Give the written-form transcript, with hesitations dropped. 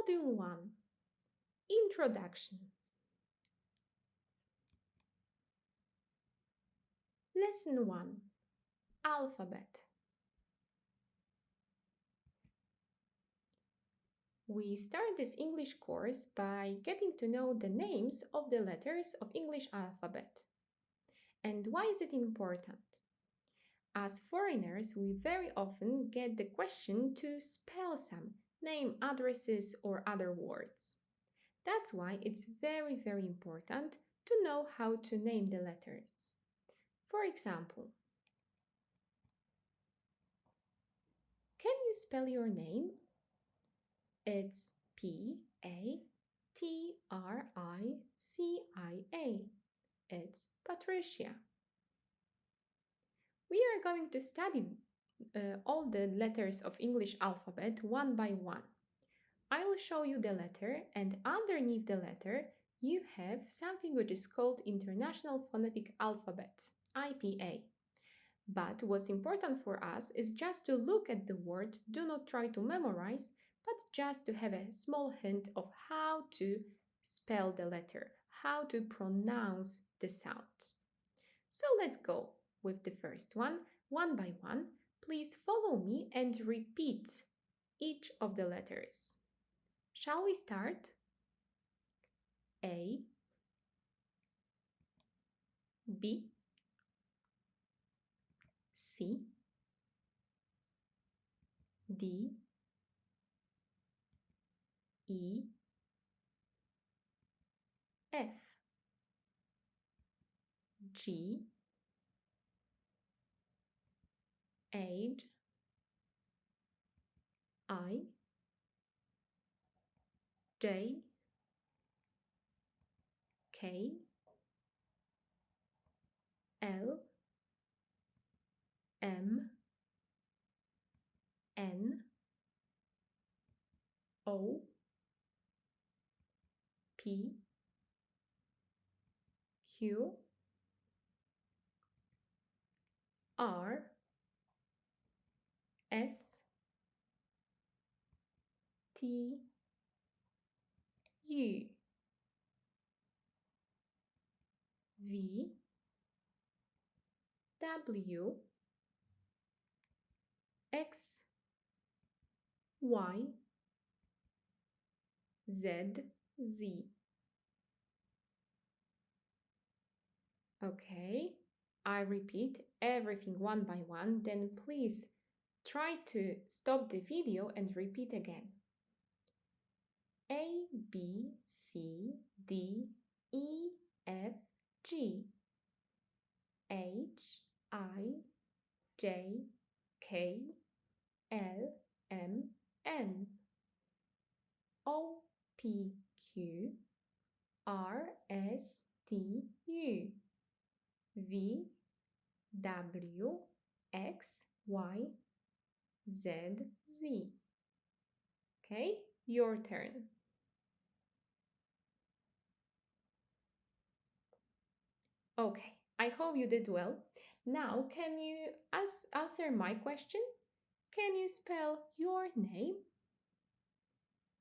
Module 1. Introduction. Lesson 1. Alphabet. We start this English course by getting to know the names of the letters of English alphabet. And why is it important? As foreigners, we very often get the question to spell some, name addresses or other words. That's why it's very, very important to know how to name the letters. For example, can you spell your name? It's Patricia. It's Patricia. We are going to study all the letters of English alphabet one by one. I will show you the letter, and underneath the letter you have something which is called International Phonetic Alphabet, IPA. But what's important for us is just to look at the word, do not try to memorize, but just to have a small hint of how to spell the letter, how to pronounce the sound. So let's go with the first one by one. Please follow me and repeat each of the letters. Shall we start? A, B, C, D, E, F, G, H, I, J, K, L, M, N, O, P, Q, R, S, T, U, V, W, X, Y, Z, Z. Okay, I repeat everything one by one, then please try to stop the video and repeat again. A, B, C, D, E, F, G, H, I, J, K, L, M, N, O, P, Q, R, S, T, U, V, W, X, Y, Z, Z. Okay, your turn. Okay, I hope you did well. Now, can you answer my question? Can you spell your name?